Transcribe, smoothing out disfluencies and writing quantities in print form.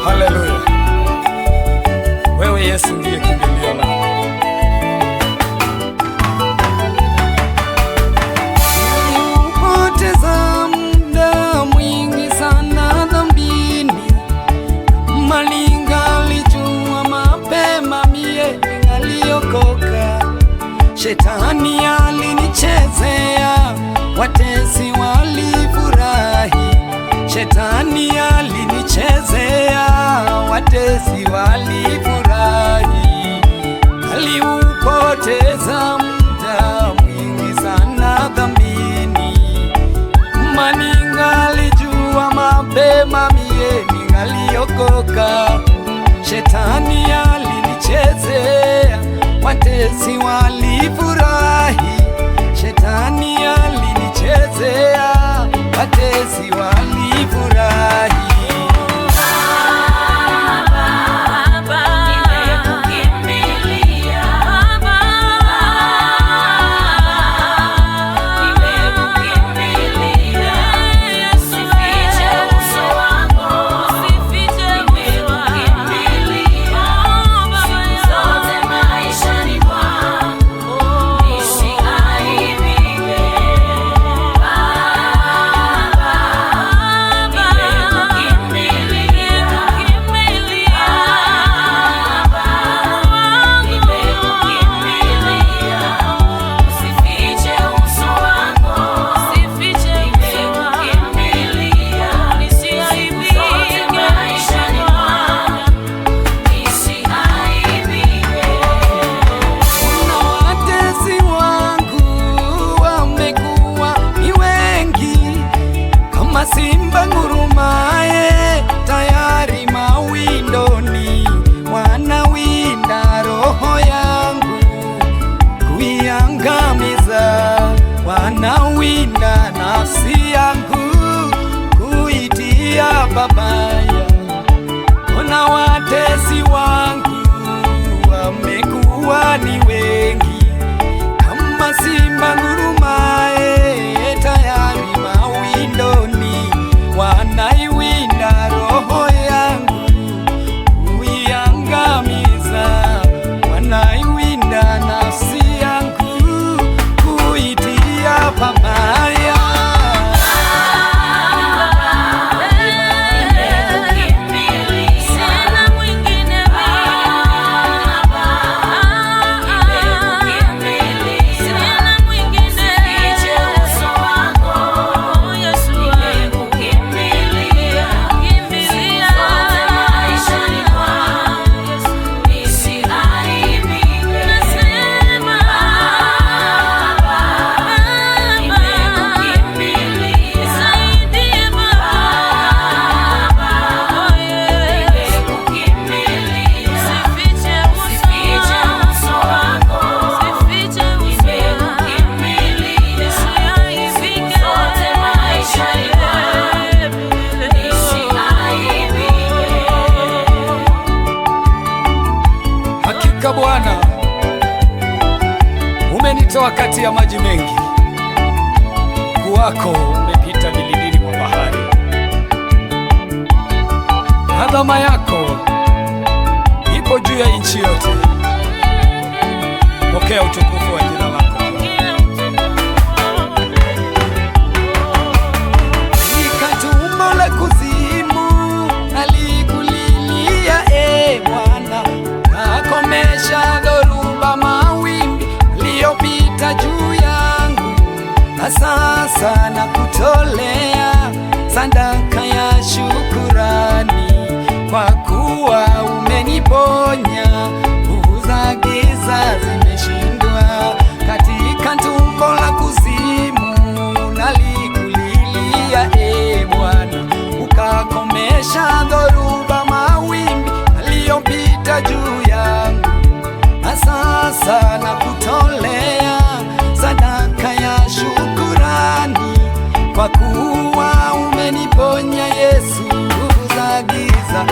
Haleluya. Wewe Yesu ndiye kimbilio langu. Nilipoteza muda mwingi sana dhambini, malinga alijua mapema mie ningaliokoka. Shetani alinichezea, watesi walifurahi. Shetani alinichezea, watesi walifurahi. Aliupoteza muda mwingi sana dhambini, maninga alijua mapema mie ningaliokoka. Shetani alinichezea, watesi walifurahi. Shetani alinichezea, watesi walifurahi. Simba ngurumaye, tayari mawindoni, wanawinda roho yangu kuiangamiza, wanawinda nafsi yangu kuitia babaya. Ona watesi wangu wamekuwa ni wengi, kama simba ngurumaye, tayari mawindoni, wanaiwinda roho yangu kuiangamiza, wanaiwinda nafsi yangu kuitia pabaya. Bwana, umenitoa kati ya maji mengi, mguu wako umepita vilindini mwa bahari. Adhama yako ipo juu ya nchi yote. Pokea utukufu wa jina lako. Katika tumbo la kuzimu nalikulilia, Bwana, komesha dhoruba, mawimbi aliyopita juu yangu. Na sasa nakutolea sadaka ya shukurani, kwa kuwa umeniponya, nguvu za giza zimeshindwa. Katika tumbo la kuzimu nalikulilia, Bwana, ukakomesha dhoruba, mawimbi aliyopita juu yangu. Na sasa nakutolea sadaka ya shukurani, kwa kuwa umeniponya Yesu, nguvu za giza